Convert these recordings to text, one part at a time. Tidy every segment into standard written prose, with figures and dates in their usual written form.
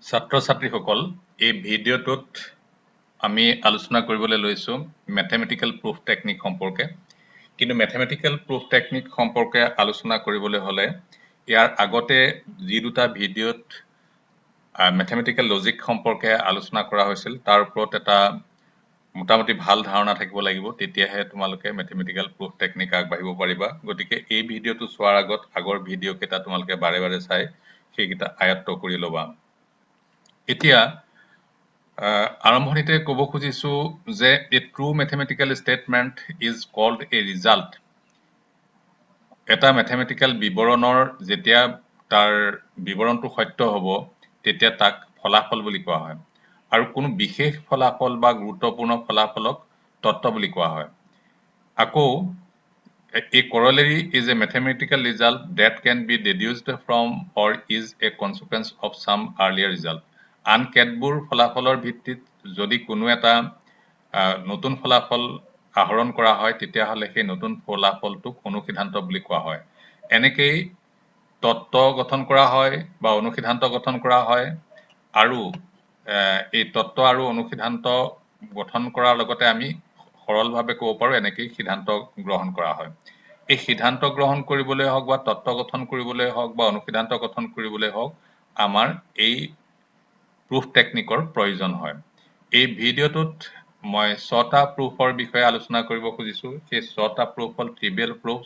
ছাত্ৰ ছাত্ৰীসকল এই ভিডিঅ'টোত আমি আলোচনা কৰিবলৈ লৈছো মেথমেটিক্যাল প্ৰুফ টেকনিক সম্পৰ্কে কিন্তু মেথমেটিক্যাল প্ৰুফ টেকনিক সম্পৰ্কে আলোচনা কৰিবলৈ হলে ইয়াৰ আগতে যি দুটা ভিডিঅ'ত মেথমেটিক্যাল লজিক সম্পৰ্কে আলোচনা কৰা হৈছিল তাৰ ওপৰত এটা মোটামুটি ভাল ধাৰণা থাকিব লাগিব তেতিয়াহে তোমালোকে মেথমেটিক্যাল প্ৰুফ টেকনিক আগবাঢ়িব পাৰিবা গতিকে এই ভিডিঅ'টো চোৱাৰ আগত আগৰ ভিডিঅ' কেইটা তোমালোকে বাৰে বাৰে চাই সেইকেইটা আয়ত্ত কৰি ল'বা এতিয়া আৰম্ভণিতে ক'ব খুজিছো যে a true mathematical statement is called a result এটা মেথমেটিক্যাল বিৱৰণৰ যেতিয়া তাৰ বিৱৰণটো সত্য হ'ব তেতিয়া তাক ফলাফল বুলি কোৱা হয় আৰু কোনো বিশেষ ফলাফল বা গুৰুত্বপূৰ্ণ ফলাফলক তত্ত্ব বুলি কোৱা হয় আকৌ a corollary is a mathematical result that can be deduced from or is a consequence of some earlier result আন কেতবোৰ ফলাফলৰ ভিত্তিত যদি কোনো এটা নতুন ফলাফল আহৰণ কৰা হয় তেতিয়াহ'লে সেই নতুন ফলাফলটোক অনুসিদ্ধান্ত বুলি কোৱা হয় এনেকৈ তত্ত্ব গঠন কৰা হয় বা অনুসিদ্ধান্ত গঠন কৰা হয় আৰু এই তত্ত্ব আৰু অনুসিদ্ধান্ত গঠন কৰাৰ লগতে আমি সৰলভাৱে ক'ব পাৰো এনেকৈ সিদ্ধান্ত গ্ৰহণ কৰা হয় এই সিদ্ধান্ত গ্ৰহণ কৰিবলৈ হওক বা তত্ত্ব গঠন কৰিবলৈ হওক বা অনুসিদ্ধান্ত গঠন কৰিবলৈ হওক আমাৰ এই প্ৰুফ টেকনিকৰ প্ৰয়োজন হয় এই ভিডিঅ'টোত মই 6টা প্ৰুফৰ বিষয়ে আলোচনা কৰিব খুজিছো সেই 6টা প্ৰুফ হ'ল trivial proof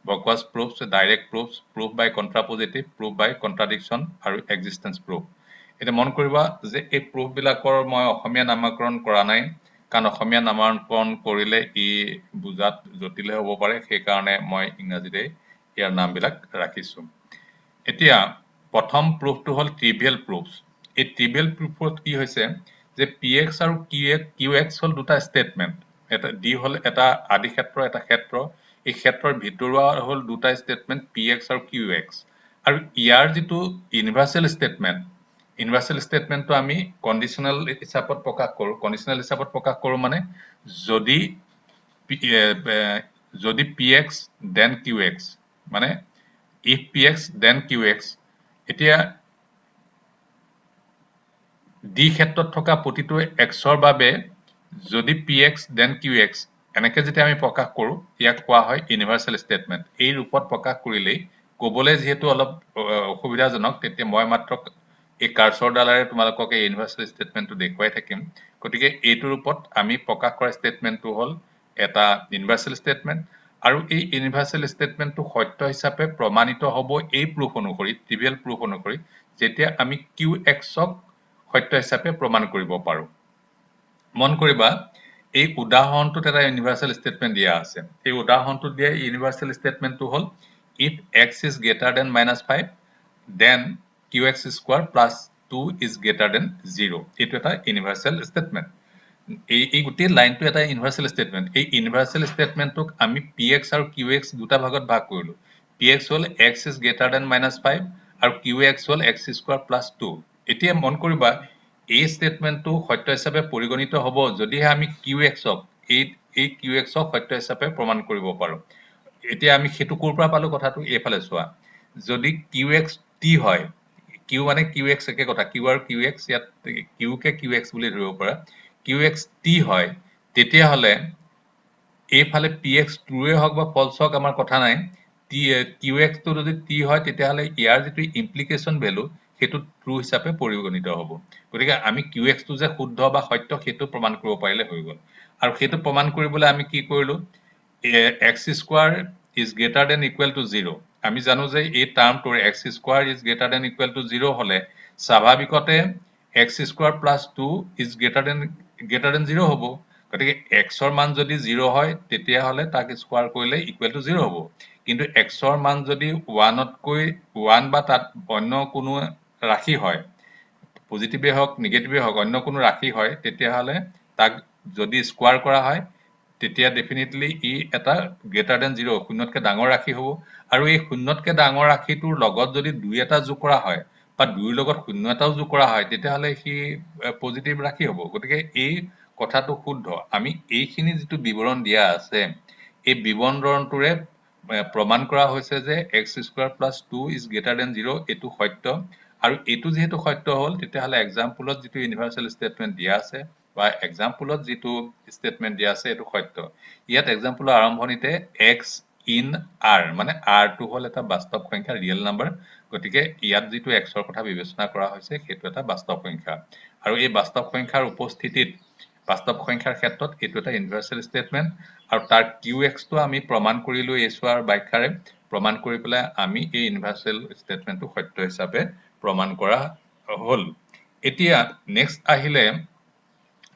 vacuous proof direct proof proof by contrapositive proof by contradiction আৰু এক্সিষ্টেন্স প্ৰুফ এতিয়া মন কৰিবা যে এই প্ৰুফ বিলাকৰ মই অসমীয়া নামাকৰণ কৰা নাই কাৰণ অসমীয়া নামাকৰণ কৰিলে ই বুজাত জটিল হ'ব পাৰে সেইকাৰণে মই ইংৰাজীতে ইয়াৰ নামবিলাক ৰাখিছো এতিয়া প্ৰথম প্ৰুফটো হ'ল ট্ৰিভিয়েল প্ৰুফ এই ট্ৰিভিয়েল প্ৰুফত কি হৈছে যে px আৰু qx হ'ল দুটা স্টেটমেন্ট এটা d হ'ল এটা আদি ক্ষেত্ৰ এটা ক্ষেত্ৰ এই ক্ষেত্ৰৰ ভিতৰুৱা হ'ল দুটা স্টেটমেন্ট px আৰু qx আৰু ইয়াৰ যেটো ইউনিভাৰ্সেল স্টেটমেন্টটো আমি কন্ডিশনাল হিচাপত প্ৰকাশ কৰো কন্ডিশনাল হিচাপত প্ৰকাশ কৰো মানে যদি px then qx মানে if px then qx এতিয়া d ক্ষেত্ৰত থকা প্ৰতিটো x ৰ বাবে যদি px then qx এনেকৈ যেতিয়া আমি প্ৰকাশ কৰো ইয়াক কোৱা হয় ইউনিভাৰ্সেল স্টেটমেন্ট এই ৰূপত প্ৰকাশ কৰিলেই ক'বলৈ যেহেতু অলপ অসুবিধাজনক তেতিয়া মই মাত্ৰ এই কাৰ্সৰ ডালাৰে তোমালোকক এই ইউনিভাৰ্সেল স্টেটমেন্টটো দেখুৱাই থাকিম গতিকে এইটো ৰূপত আমি প্ৰকাশ কৰা স্টেটমেন্টটো হ'ল এটা ইউনিভাৰ্সেল স্টেটমেন্ট আৰু এই ইউনিভাৰ্সেল স্টেটমেন্টটো সত্য হিচাপে প্ৰমাণিত হ'ব এই প্ৰুফ অনুসৰি ট্ৰিভিয়েল প্ৰুফ অনুসৰি যেতিয়া আমি qx ক সত্য হিচাপে প্ৰমাণ কৰিব পাৰো মন কৰিবা এই উদাহৰণটোত এটা ইউনিভাৰ্সেল স্টেটমেন্ট দিয়া আছে এই উদাহৰণটোত দিয়া ইউনিভাৰ্সেল স্টেটমেন্টটো হ'ল if x is greater than -5 then qx square plus 2 is greater than 0 এইটো এটা ইউনিভাৰ্সেল স্টেটমেন্ট এই গোটেই লাইনটো এটা ইউনিভাৰ্সেল স্টেটমেন্ট এই ইউনিভাৰ্সেল স্টেটমেন্টক আমি px আৰু qx দুটা ভাগত ভাগ কৰিলো px হ'ল x is greater than -5 আৰু qx হ'ল x square plus 2 এতিয়া মন কৰিবা এই স্টেটমেন্টটো সত্য হিচাপে পৰিগণিত হ'ব যদিহে আমি qx ক এই qx ক সত্য হিচাপে প্ৰমাণ কৰিব পাৰো এতিয়া আমি হেতু কোৰ পৰা পালো কথাটো এফালে চোৱা যদি qx t হয় q মানে qx একে কথা q আৰু qx ইয়াত q কে qx বুলি ধৰিব পাৰা qx t হয় তেতিয়া হলে এইফালে px true হওক বা false হওক আমাৰ কথা নাই qx টো যদি t হয় তেতিয়া হলে ইয়াৰ যেটো ইমপ্লিকেশন ভ্যালু হেতু true হিচাপে পৰিগণিত হ'ব গতিকে আমি qx টো যে শুদ্ধ বা সত্য হেতু প্ৰমাণ কৰিব পাৰিলে হৈ গল আৰু হেতু প্ৰমাণ কৰিবলৈ আমি কি কৰিলো x square is greater than equal to 0 আমি জানো যে এই টাৰ্মটোৰ x square is greater than equal to 0 হলে স্বাভাৱিকতে x square plus 2 is greater than 0 হ'ব গতিকে x ৰ মান যদি 0 হয় তেতিয়া হলে তাক স্কয়াৰ কৰিলে ইকুৱেল টু 0 হ'ব কিন্তু x ৰ মান যদি 1 তকৈ 1 বা তাত অন্য কোনো ৰাশি হয় পজিটিভে হওক নেগেটিভে হওক অন্য কোনো ৰাশি হয় তেতিয়া হলে তাক যদি স্কয়াৰ কৰা হয় তেতিয়া ডেফিনেটলি ই এটা গ্ৰেটাৰ দেন 0 শূন্যতকৈ ডাঙৰ ৰাশি হ'ব আৰু এই শূন্যতকৈ ডাঙৰ ৰাশিটোৰ লগত যদি 2 এটা যোগ কৰা হয় বা 2 ৰ লগত শূন্য এটাও যোগ কৰা হয় তেতিয়া হলে সি পজিটিভ ৰাশি হ'ব গতিকে এই কথাটো শুদ্ধ আমি এইখিনি যেটো বিৱৰণ দিয়া আছে এই বিৱৰণটোৰে প্ৰমাণ কৰা হৈছে যে x square plus 2 is greater than 0 এটো সত্য আৰু এটো যেহেতু সত্য হল তেতিয়াহলে এক্সাম্পলত যেটো ইউনিভাৰ্সেল স্টেটমেন্ট দিয়া আছে বা এক্সাম্পলত যেটো স্টেটমেন্ট দিয়া আছে এটো সত্য ইয়াত এক্সাম্পলৰ আৰম্ভণিতে x in r মানে r টো হল এটা বাস্তৱ সংখ্যা ৰিয়েল নাম্বাৰ গতিকে ইয়াত যেটো x ৰ কথা বিবেচনা কৰা হৈছে সেইটো এটা বাস্তৱ সংখ্যা আৰু এই বাস্তৱ সংখ্যাৰ উপস্থিতিত বাস্তৱ সংখ্যাৰ ক্ষেত্ৰত এটো এটা ইউনিভাৰ্সেল স্টেটমেন্ট আৰু তাৰ qx টো আমি প্ৰমাণ কৰিলো এছৱাৰ ব্যাখ্যাৰে প্ৰমাণ কৰি পেলাই আমি এই ইউনিভাৰ্সেল স্টেটমেন্টটো সত্য হিচাপে প্ৰমাণ কৰা হল এতিয়া নেক্সট আহিলে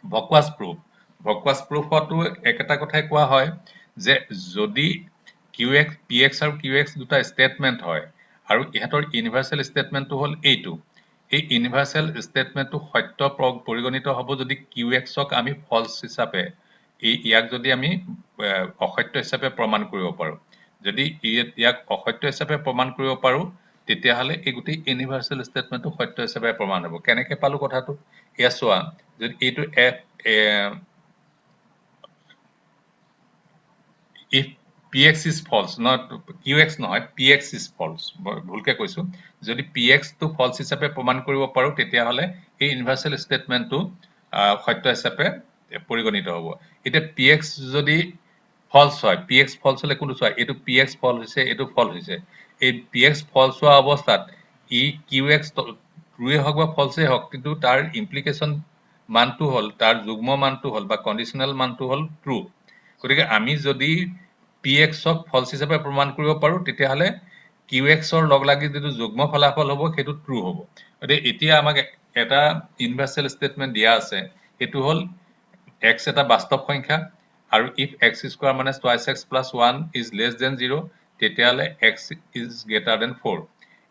ভকুৱাছ প্ৰুফতো একেটা কথাই কোৱা হয় যে যদি qx px আৰু qx দুটা স্টেটমেন্ট হয় আৰু ইহঁতৰ ইউনিভাৰ্সেল স্টেটমেন্টটো হল এইটো এই ইউনিভাৰ্সেল স্টেটমেন্টটো সত্য পৰিগণিত হ'ব যদি qx ক আমি ফলস হিচাপে ইয়াক যদি আমি অসত্য হিচাপে প্ৰমাণ কৰিব পাৰো যদি ইয়াক অসত্য হিচাপে প্ৰমাণ কৰিব পাৰো তেতিয়াহলে এই গোটেই ইউনিভাৰ্সেল স্টেটমেন্টটো সত্য হিচাপে প্ৰমাণ হ'ব কেনেকৈ পালো কথাটো এয়া চোৱা যদি এইটো if px is false not qx নহয় px is false ভুলকে কৈছো যদি px টো false হিচাপে প্ৰমাণ কৰিব পাৰো তেতিয়াহলে এই ইউনিভাৰ্সেল স্টেটমেন্টটো সত্য হিচাপে পৰিগণিত হ'ব এতিয়া px যদি false হয় px false হলে কোনটো চোৱা এটো px false হৈছে এটো false হৈছে এই px false হোৱা অৱস্থাত ই qx ট্ৰুৱে হওক বা false হওক কিন্তু তাৰ ইমপ্লিকেশন মানটো হল তাৰ যুগ্ম মানটো হল বা কন্ডিশনাল মানটো হল ট্ৰু গতিকে আমি যদি px ক ফলস হিচাপে প্ৰমাণ কৰিব পাৰো তেতিয়াহলে qx ৰ লগ লাগি যেটো যুগ্ম ফলাফল হ'ব সেইটো ট্ৰু হ'ব গতিকে এতিয়া আমাক এটা ইউনিভাৰ্সেল স্টেটমেন্ট দিয়া আছে এটো হল x এটা বাস্তৱ সংখ্যা আৰু if x square minus twice x plus 1 is less than 0 তেতিয়াহলে x is greater than 4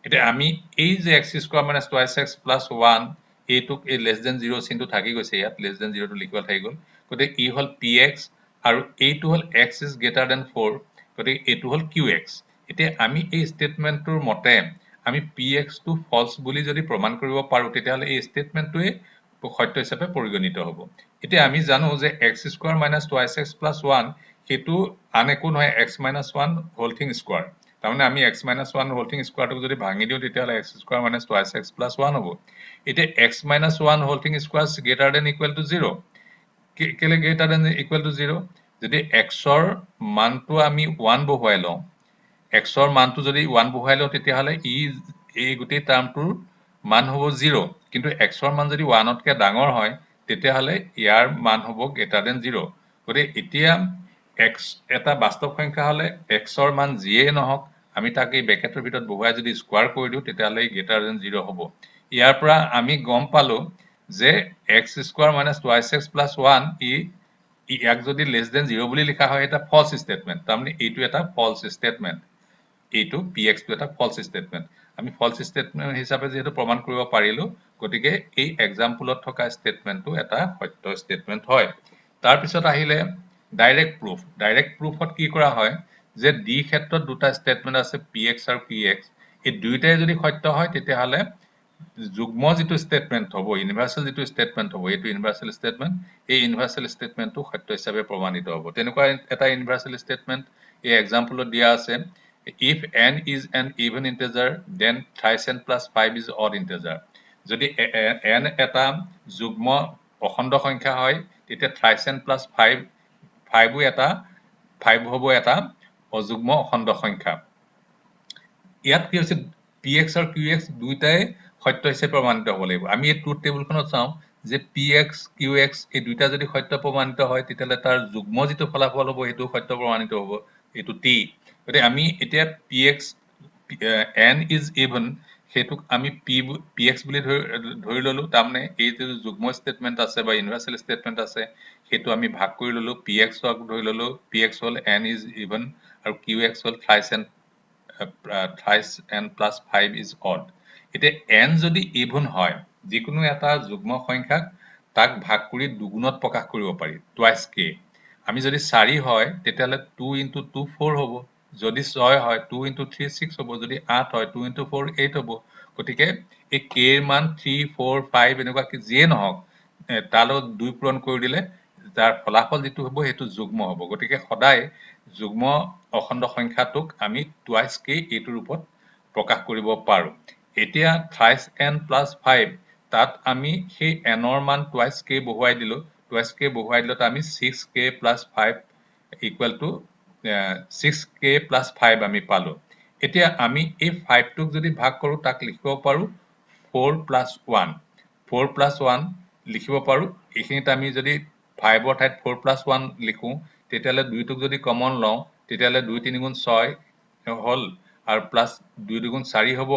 এতিয়া আমি এই যে x square minus twice x plus 1 এইটোক এই less than 0 চিনটো থাকি গৈছে ইয়াত less than 0 টো লিখিব থাকি গল গতিকে ই হল px আৰু এইটো হল x is greater than 4 গতিকে এইটো হল qx এতিয়া আমি এই স্টেটমেন্টটোৰ মতে আমি px টো false বুলি যদি প্ৰমাণ কৰিব পাৰো তেতিয়াহলে এই স্টেটমেন্টটোৱে সত্য হিচাপে পৰিগণিত হ'ব এতিয়া আমি জানো যে x square minus twice x plus 1 হেতু আন একো নহয় x minus 1 whole thing square তাৰমানে আমি x minus 1 whole thing square টোক যদি ভাঙি দিও তেতিয়াহলে x square minus twice x plus 1 হ'ব এতিয়া x minus 1 whole thing square is greater than equal to 0 কেলে greater than equal to 0 যদি x ৰ মানটো আমি 1 বহুৱাই লওঁ x ৰ মানটো যদি 1 বহুৱাই লওঁ তেতিয়াহলে ই এই গোটেই টাৰ্মটোৰ মান হ'ব 0 কিন্তু x ৰ মান যদি 1 তকৈ ডাঙৰ হয় তেতিয়াহলে ইয়াৰ মান হ'ব greater than 0 গতিকে এতিয়া x এটা বাস্তৱ সংখ্যা হলে x ৰ মান যিয়ে নহওক আমি তাক এই ব্ৰেকেটৰ ভিতৰত বহুৱাই যদি স্কোয়াৰ কৰি দিও তেতিয়াহলে greater than 0 হ'ব ইয়াৰ পৰা আমি গম পালো যে x square minus twice x plus 1 ইয়াক যদি less than 0 বুলি লিখা হয় এটা false statement তাৰমানে এইটো এটা false statement এইটো px টো এটা false statement আমি false statement হিচাপে যেহেতু প্ৰমাণ কৰিব পাৰিলো গতিকে এই এক্সাম্পলত থকা স্টেটমেন্টটো এটা সত্য স্টেটমেন্ট হয় তাৰ পিছত আহিলে ডাইৰেক্ট প্ৰুফত কি কৰা হয় যে ডি ক্ষেত্ৰত দুটা স্টেটমেন্ট আছে px আৰু qx এই দুইটাই যদি সত্য হয় তেতিয়াহলে যুগ্ম যেটো স্টেটমেন্ট হ'ব ইউনিভাৰ্সেল যেটো স্টেটমেন্ট হ'ব এইটো ইউনিভাৰ্সেল স্টেটমেন্ট এই ইউনিভাৰ্সেল স্টেটমেন্টটো সত্য হিচাপে প্ৰমাণিত হ'ব তেনেকুৱা এটা ইউনিভাৰ্সেল স্টেটমেন্ট এই এক্সাম্পলত দিয়া আছে if n is an even integer then thrice n plus 5 is odd integer যদি n এটা যুগ্ম অখণ্ড সংখ্যা হয় তেতিয়া thrice n plus 5 এটা 5 হ'ব এটা অযুগ্ম অখণ্ড সংখ্যা ইয়াত কি হৈছে px আৰু qx দুইটাই সত্য হিচাপে প্ৰমাণিত হ'ব লাগিব আমি এই ট্ৰুথ টেবুলখনত চাওঁ যে px qx এই দুইটা যদি সত্য প্ৰমাণিত হয় তেতিয়াহলে তাৰ যুগ্ম যেটো ফলাফল হ'ব সেইটো সত্য প্ৰমাণিত হ'ব এইটো t গতিকে আমি এতিয়া px n is even Hetuk আমি px বুলি ধৰি ললো তাৰমানে এই যে যুগ্ম স্টেটমেন্ট আছে বা ইউনিভাৰ্সেল স্টেটমেন্ট আছে হেতু আমি ভাগ কৰি ললো px ক ধৰি ললো px hall n is even আৰু qx hall thrice n plus 5 is odd এতিয়া n যদি even হয় যিকোনো এটা যুগ্ম সংখ্যাক তাক ভাগ কৰি দুগুণত প্ৰকাশ কৰিব পাৰি twice k আমি যদি 4 হয় তেতিয়াহলে 2 into 2 4 হ'ব যদি 6 হয় 2 into 3 6 হ'ব যদি 8 হয় 2 into 4 8 হ'ব গতিকে এই k এর মান 3 4 5 এনেকুৱা কি যিয়ে নহওক তালৈ 2 পূৰণ কৰি দিলে তাৰ ফলাফল যেটো হ'ব হেতু যুগ্ম হ'ব গতিকে সদায় যুগ্ম অখণ্ড সংখ্যাটোক আমি twice k এইটো ৰূপত প্ৰকাশ কৰিব পাৰো এতিয়া thrice n plus 5 তাত আমি সেই n ৰ মান twice k বহুৱাই দিলো twice k বহুৱাই দিলত আমি 6k plus 5 equal to 6k plus 5 আমি পালো এতিয়া আমি এই 5 টোক যদি ভাগ কৰো তাক লিখিব পাৰো 4 plus 1 4 plus 1 লিখিব পাৰো এইখিনিত আমি যদি 5 ৰ ঠাইত 4 plus 1 লিখো তেতিয়ালে 2 টোক যদি কমন লওঁ তেতিয়ালে 2 3 গুণ 6 হল আৰু প্লাস 2 2 গুণ 4 হ'ব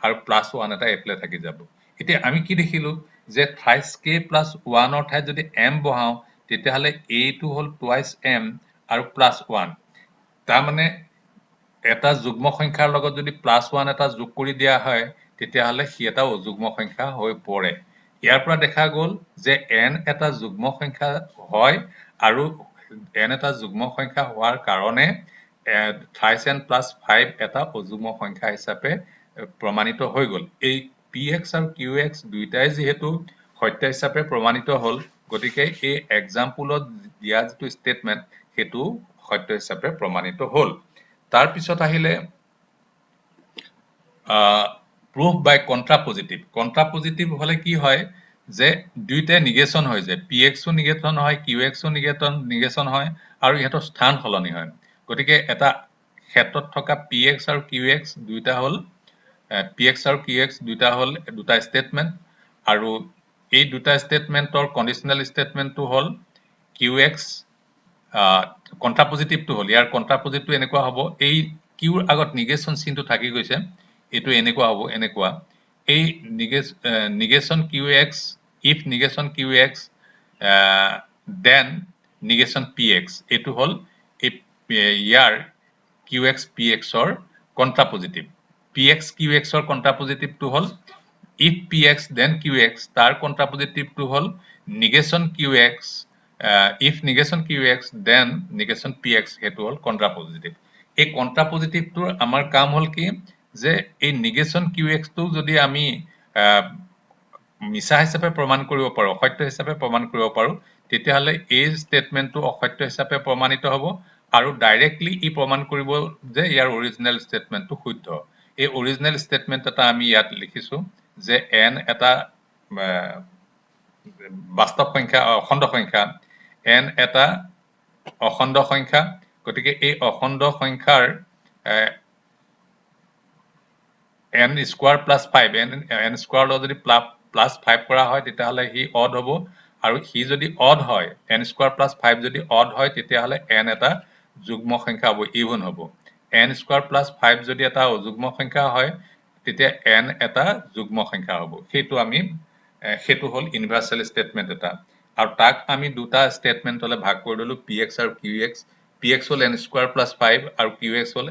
আৰু প্লাস 1 এটা এফলে থাকি যাব এতিয়া আমি কি দেখিলো যে thrice k plus 1 ৰ ঠাইত যদি m বহাও তেতিয়ালে a টো হল twice m আৰু প্লাস 1 তাৰ মানে এটা যুগ্ম সংখ্যাৰ লগত যদি প্লাস 1 এটা যোগ কৰি দিয়া হয় তেতিয়ালে সি এটা অযুগ্ম সংখ্যা হৈ পৰে ইয়াৰ পৰা দেখা গ'ল যে n এটা যুগ্ম সংখ্যা হয় আৰু n এটা যুগ্ম সংখ্যা হোৱাৰ কাৰণে thrice n plus 5 এটা অযুগ্ম সংখ্যা হিচাপে প্ৰমাণিত হৈ গ'ল এই px আৰু qx দুইটাই যেহেতু সত্য হিচাপে প্ৰমাণিত হ'ল গতিকে এই এক্সাম্পলত দিয়া যিটো ষ্টেটমেন্ট হেতু সত্য হিচাপে প্ৰমাণিত হ'ল তাৰ পিছত আহিলে proof by contrapositive হলে কি হয় যে দুইটাই নিগেশন হৈ যায় px ও নিগেশন হয় qx ও নিগেশন হয় আৰু ইহতৰ স্থান সলনি হয় গতিকে এটা ক্ষেত্ৰত থকা px আৰু qx দুইটা হল px আৰু qx দুইটা হল দুটা স্টেটমেন্ট আৰু এই দুটা স্টেটমেন্টৰ কন্ডিশনাল স্টেটমেন্টটো হল qx কন্ট্ৰাপজিটিভটো হল ইয়াৰ কন্ট্ৰাপজিটিভটো এনেকুৱা হ'ব এই কিউৰ আগত নিগেশন চিনটো থাকি গৈছে এটো এনেকুৱা হ'ব এনেকুৱা এই negation qx if negation qx then negation px এটো হল ইয়াৰ qx px ৰ কন্ট্ৰাপজিটিভ px qx ৰ কন্ট্ৰাপজিটিভটো হল if px then qx তাৰ কন্ট্ৰাপজিটিভটো হল negation qx if negation qx then negation px হেতু হল কন্ট্ৰাপজিটিভ এই কন্ট্ৰাপজিটিভটোৰ আমাৰ কাম হল কি যে এই negation qx টো যদি আমি মিছা হিচাপে প্ৰমাণ কৰিব পাৰো অসত্য হিচাপে প্ৰমাণ কৰিব পাৰো তেতিয়াহলে এই স্টেটমেন্টটো অসত্য হিচাপে প্ৰমাণিত হ'ব আৰু ডাইৰেক্টলি ই প্ৰমাণ কৰিব যে ইয়াৰ অৰিজিনাল স্টেটমেন্টটো শুদ্ধ এই অৰিজিনাল স্টেটমেন্ট এটা আমি ইয়াত লিখিছো যে n এটা বাস্তৱ সংখ্যা অখণ্ড সংখ্যা n এটা অখণ্ড সংখ্যা গতিকে এই অখণ্ড সংখ্যাৰ n square plus 5 n square লগত যদি plus 5 কৰা হয় তেতিয়াহলে হি অড হ'ব আৰু হি যদি অড হয় n square plus 5 যদি অড হয় তেতিয়াহলে n এটা যুগ্ম সংখ্যা হ'ব ইভেন হ'ব n square plus 5 যদি এটা অযুগ্ম সংখ্যা হয় তেতিয়া n এটা যুগ্ম সংখ্যা হ'ব হেতু হল ইউনিভাৰ্সাল স্টেটমেন্ট এটা আৰু তাক আমি দুটা স্টেটমেন্টলে ভাগ কৰি দিলো px আৰু qx px হল n square plus 5 আৰু qx hall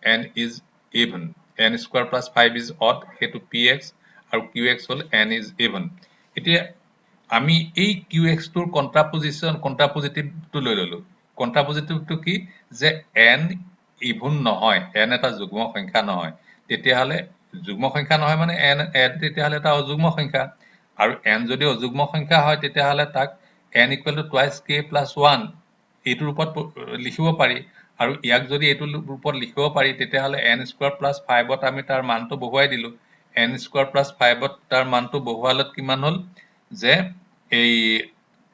n is even n square plus 5 is odd হেতু px আৰু qx hall n is even এতিয়া আমি এই qx টোৰ কন্ট্ৰাপজিটিভটো লৈ ললো কন্ট্ৰাপজিটিভটো কি যে n ইভেন নহয় n এটা যুগ্ম সংখ্যা নহয় তেতিয়াহলে যুগ্ম সংখ্যা নহয় মানে n তেতিয়াহলে এটা অযুগ্ম সংখ্যা আৰু n যদি অযুগ্ম সংখ্যা হয় তেতিয়াহলে তাক n equal to twice k plus 1 এইটো ৰূপত লিখিব পাৰি আৰু ইয়াক যদি এইটো ৰূপত লিখিব পাৰি তেতিয়াহলে n square plus 5 ত আমি তাৰ মানটো বহুৱাই দিলো n square plus 5 ত তাৰ মানটো বহুৱালত কিমান হল যে এই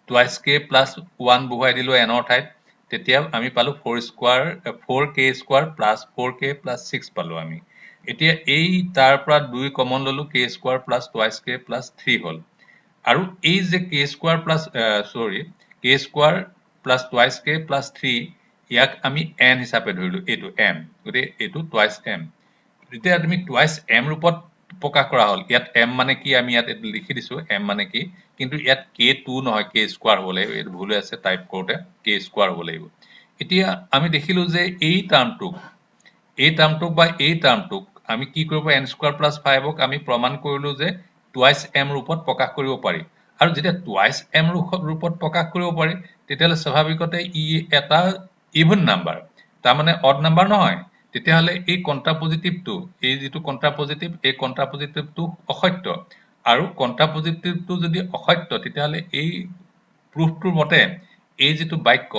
twice k plus 1 বহুৱাই দিলো n ৰ ঠাইত তেতিয়া আমি পালো 4k square plus 4k plus 6 পালো আমি এতিয়া এই তাৰ পৰা 2 কমন ললো k square plus twice k plus 3 হল আৰু এই যে k square plus k square plus twice k plus 3 ইয়াক আমি n হিচাপে ধৰিলো এইটো m গতে এইটো twice m যেতিয়া তুমি twice m ৰূপত প্ৰকাশ কৰা হল ইয়াত m মানে কি আমি ইয়াত লিখি দিছো m মানে কি কিন্তু ইয়াত k2 নহয় k square হ'ব লাগিব এইটো ভুল আছে টাইপ কৰোতে k square হ'ব লাগিব এতিয়া আমি দেখিলো যে এই টাৰ্মটোক বা এই টাৰ্মটোক আমি কি কৰিব n square plus 5 ক আমি প্ৰমাণ কৰিলো যে twice m ৰূপত প্ৰকাশ কৰিব পাৰি আৰু যেতিয়া twice m ৰূপত প্ৰকাশ কৰিব পাৰি তেতিয়ালে স্বাভাৱিকতে ই এটা ইভেন নাম্বাৰ তাৰ মানে অড নাম্বাৰ নহয় তেতিয়াহলে এই কন্ট্ৰাপজিটিভটো এই যেটো কন্ট্ৰাপজিটিভ এই কন্ট্ৰাপজিটিভটো অসত্য আৰু কন্ট্ৰাপজিটিভটো যদি অসত্য তেতিয়াহলে এই প্ৰুফটোৰ মতে এই যেটো বাক্য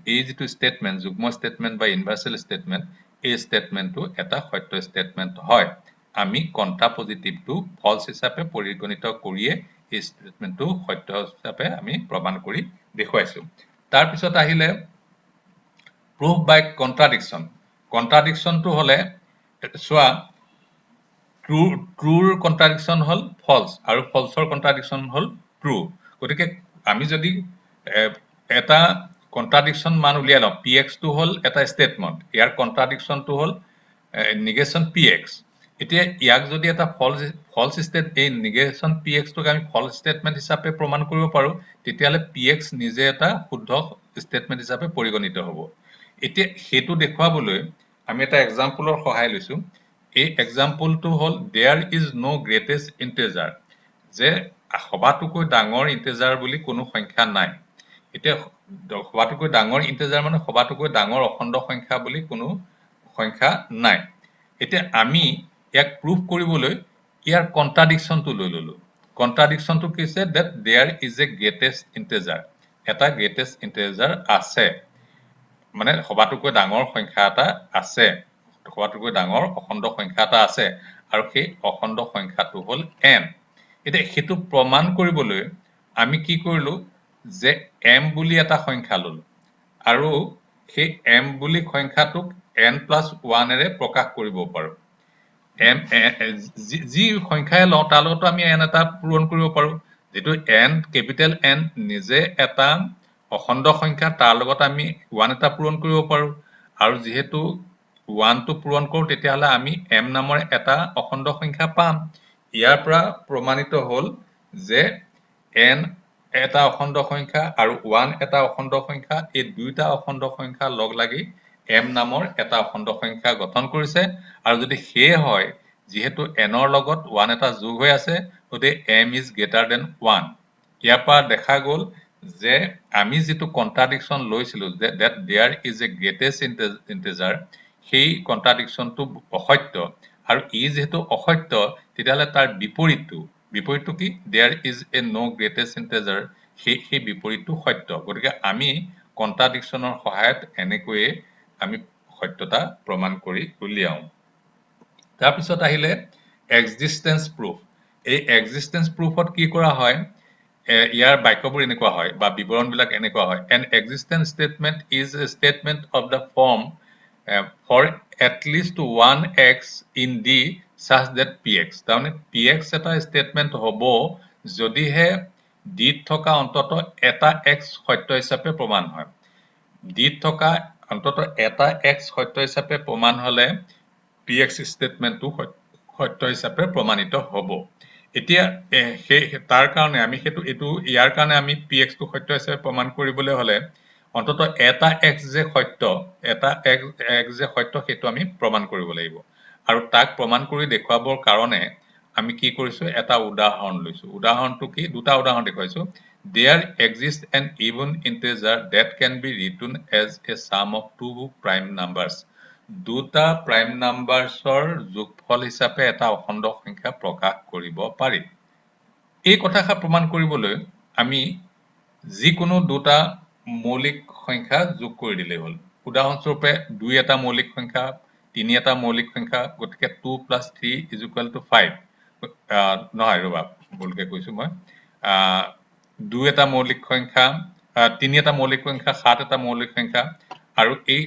এই যেটো স্টেটমেন্ট যুগ্ম স্টেটমেন্ট বা ইউনিভাৰ্সাল স্টেটমেন্ট এই স্টেটমেন্টটো এটা সত্য স্টেটমেন্ট হয় আমি কন্ট্ৰাপজিটিভটো ফলছ হিচাপে পৰিগণিত কৰিয়ে এই ষ্টেটমেন্টটো সত্য হিচাপে আমি প্ৰমাণ কৰি দেখুৱাইছো তাৰ পিছত আহিলে proof by contradiction কন্ট্ৰাডিকশনটো হলে চোৱা ট্ৰুৰ কন্ট্ৰাডিকশন হল ফলছ আৰু ফলছৰ কন্ট্ৰাডিকশন হল ট্ৰু গতিকে আমি যদি এটা কন্ট্ৰাডিকশন মান উলিয়াই লওঁ px টো হল এটা স্টেটমেন্ট ইয়াৰ কন্ট্ৰাডিকশনটো হল negation px এতিয়া ইয়াক যদি এটা ফলছ স্টেট এই negation px টোক আমি ফলছ স্টেটমেন্ট হিচাপে প্ৰমাণ কৰিব পাৰো তেতিয়ালে px নিজে এটা শুদ্ধ স্টেটমেন্ট হিচাপে পৰিগণিত হ'ব এতিয়া হেতু দেখুৱাবলৈ আমি এটা এক্সাম্পলৰ সহায় লৈছো এই এক্সাম্পলটো হল there is no greatest integer যে সবাতোকৈ ডাঙৰ ইন্টিজাৰ বুলি কোনো সংখ্যা নাই এতিয়া সবাতোকৈ ডাঙৰ ইন্টিজাৰ মানে সবাতোকৈ ডাঙৰ অখণ্ড সংখ্যা বুলি কোনো সংখ্যা নাই এতিয়া আমি ইয়াক প্ৰুফ কৰিবলৈ ইয়াৰ কন্ট্ৰাডিকশনটো লৈ ললো কন্ট্ৰাডিকশনটো কি আছে that there is a greatest integer এটা greatest integer আছে মানে সবাতোকৈ ডাঙৰ সংখ্যা এটা আছে সবাতোকৈ ডাঙৰ অখণ্ড সংখ্যা এটা আছে আৰু সেই অখণ্ড সংখ্যাটো হল n এতিয়া হেতু প্ৰমাণ কৰিবলৈ আমি কি কৰিলো যে m বুলি এটা সংখ্যা ললো আৰু সেই m বুলি সংখ্যাটোক n + 1 এৰে প্ৰকাশ কৰিব পাৰো m যি সংখ্যাই লওঁ তাৰ লগতো আমি n এটা পূৰণ কৰিব পাৰো যেটো n কেপিটেল n নিজে এটা অখণ্ড সংখ্যা তাৰ লগত আমি 1 এটা পূৰণ কৰিব পাৰো আৰু যেহেতু 1 টো পূৰণ কৰো তেতিয়াহলে আমি m নামৰ এটা অখণ্ড সংখ্যা পাম ইয়াৰ পৰা প্ৰমাণিত হল যে n এটা অখণ্ড সংখ্যা আৰু 1 এটা অখণ্ড সংখ্যা এই দুইটা অখণ্ড সংখ্যা লগ লাগি m নামৰ এটা অখণ্ড সংখ্যা গঠন কৰিছে আৰু যদি হে হয় যেহেতু n ৰ লগত 1 এটা যোগ হৈ আছে গতিকে m is greater than 1 ইয়াৰ পৰা দেখা গল যে আমি যেটো কন্ট্ৰাডিকশন লৈছিলো যে that there is a greatest integer সেই কন্ট্ৰাডিকশনটো অসত্য আৰু ই যেহেতু অসত্য তেতিয়াহলে তাৰ বিপৰীতটো কি there is a no greatest integer সেই বিপৰীতটো সত্য গতিকে আমি কন্ট্ৰাডিকশনৰ সহায়ত এনেকৈয়ে আমি সত্যতা প্ৰমাণ কৰি উলিয়াও তাৰ পিছত আহিলে এক্সিস্টেন্স প্ৰুফ এই এক্সিস্টেন্স প্ৰুফত কি কৰা হয় ইয়াৰ বাক্যবোৰ এনেকুৱা হয় বা বিৱৰণবিলাক এনেকুৱা হয় an existence statement is a statement of the form for at least one x in d such that px তাৰমানে px এটা statement হ'ব যদিহে d থকা অন্তত এটা x সত্য হিচাপে প্ৰমাণ হয় d থকা অন্তত এটা x সত্য হিচাপে প্ৰমাণ হলে px statementটো সত্য হিচাপে প্ৰমাণিত হ'ব এতিয়া তাৰ কাৰণে আমি ইয়াৰ কাৰণে আমি px টো সত্য হিচাপে প্ৰমাণ কৰিবলৈ হলে অন্তত এটা x যে সত্য এটা x যে সত্য সেইটো আমি প্ৰমাণ কৰিব লাগিব আৰু তাক প্ৰমাণ কৰি দেখুৱাবৰ কাৰণে আমি কি কৰিছো এটা উদাহৰণ লৈছো উদাহৰণটো কি দুটা উদাহৰণ দেখুৱাইছো there exists an even integer that can be written as a sum of two prime numbers দুটা প্ৰাইম নাম্বাৰছৰ যোগফল হিচাপে এটা অখণ্ড সংখ্যা প্ৰকাশ কৰিব পাৰি এই কথাষাৰ প্ৰমাণ কৰিবলৈ আমি যিকোনো দুটা মৌলিক সংখ্যা যোগ কৰি দিলেই হ'ল উদাহৰণস্বৰূপে 2 এটা মৌলিক সংখ্যা 3 এটা মৌলিক সংখ্যা গতিকে 2 + 3 = 5 নহয় ৰবা ভুলকে কৈছো মই 2 এটা মৌলিক সংখ্যা 3 এটা মৌলিক সংখ্যা 7 এটা মৌলিক সংখ্যা আৰু এই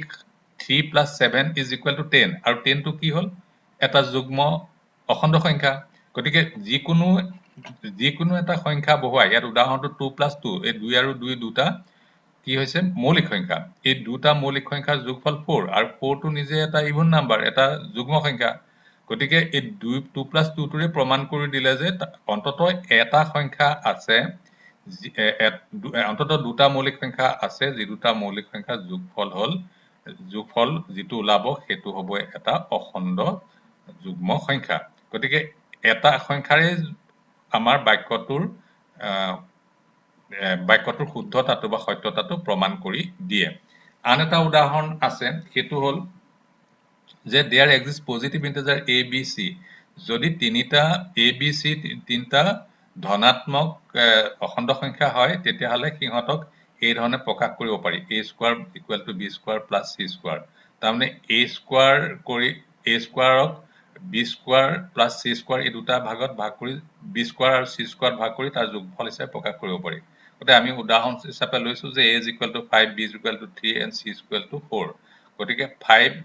3 + 7 = 10 আৰু 10 টো কি হল এটা যুগ্ম অখণ্ড সংখ্যা গতিকে যিকোনো এটা সংখ্যা বহুৱাই ইয়াত উদাহৰণটো 2 + 2 এই 2 আৰু 2 দুটা কি হৈছে মৌলিক সংখ্যা এই দুটা মৌলিক সংখ্যাৰ যোগফল 4 আৰু 4 টো নিজে এটা ইভেন নাম্বাৰ এটা যুগ্ম সংখ্যা গতিকে এই 2 + 2 টোৰে প্ৰমাণ কৰি দিলে যে অন্তত এটা সংখ্যা আছে অন্তত দুটা মৌলিক সংখ্যা আছে যি দুটা মৌলিক সংখ্যাৰ যোগফল যেটো ওলাব সেটো হ'ব এটা অখণ্ড যুগ্ম সংখ্যা গতিকে এটা সংখ্যাৰে আমাৰ বাক্যটোৰ শুদ্ধতাটো বা সত্যতাটো প্ৰমাণ কৰি দিয়ে আন এটা উদাহৰণ আছে সেটো হল যে there exists positive integer a b c যদি তিনিটা a b c তিনটা ধনাত্মক অখণ্ড সংখ্যা হয় তেতিয়াহলে সিহঁতক এই ধৰণে প্ৰকাশ কৰিব পাৰি a² = b² + c² তাৰমানে a² কৰি a² ক B square plus C square এই দুটা ভাগত ভাগ কৰি বি স্কোৱাৰ আৰু চি স্কোৱাৰ ভাগ কৰি তাৰ যোগফল হিচাপে প্ৰকাশ কৰিব পাৰি গতিকে আমি উদাহৰণ হিচাপে লৈছো যে a is equal to 5 b is equal to 3 and c is equal to 4 গতিকে 5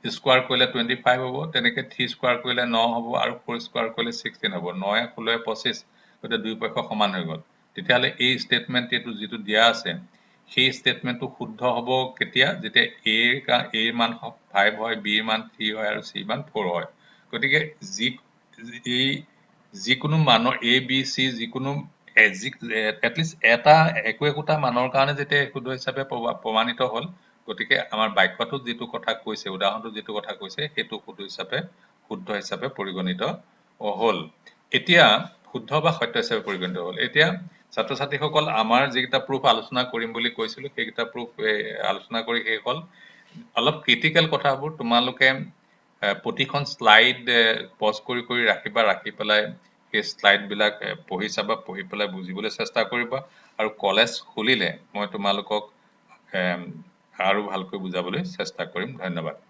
স্কোৱাৰ কৰিলে 25 হ'ব তেনেকৈ 3 স্কোৱাৰ কৰিলে 9 হ'ব আৰু 4 স্কোৱাৰ কৰিলে 16 হ'ব 9 16 25 গতিকে দুই পক্ষ সমান হৈ গ'ল তেতিয়াহ'লে এই ষ্টেটমেণ্ট এইটো যিটো দিয়া আছে সেই ষ্টেটমেণ্টটো শুদ্ধ হ'ব কেতিয়া যেতিয়া a ৰ মান 5 হয় b ৰ মান 3 হয় আৰু c ৰ মান 4 হয় গতিকে যিকোনো মানৰ a b c যিকোনো এটলিষ্ট একোটা মানৰ কাৰণে যেতিয়া শুদ্ধ হিচাপে প্ৰমাণিত হ'ল গতিকে আমাৰ বাক্যটোত যিটো কথা কৈছে উদাহৰণটোত যিটো কথা কৈছে সেইটো শুদ্ধ হিচাপে পৰিগণিত হ'ল এতিয়া শুদ্ধ বা সত্য হিচাপে পৰিগণিত হ'ল এতিয়া ছাত্ৰ ছাত্ৰীসকল আমাৰ যিকেইটা প্ৰুফ আলোচনা কৰিম বুলি কৈছিলো সেইকেইটা প্ৰুফ আলোচনা কৰি শেষ হ'ল অলপ ক্ৰিটিকেল কথাবোৰ তোমালোকে প্ৰতিখন শ্লাইড পজ কৰি ৰাখিবা ৰাখি পেলাই সেই শ্লাইডবিলাক পঢ়ি চাবা পঢ়ি পেলাই বুজিবলৈ চেষ্টা কৰিবা আৰু কলেজ খুলিলে মই তোমালোকক আৰু ভালকৈ বুজাবলৈ চেষ্টা কৰিম ধন্যবাদ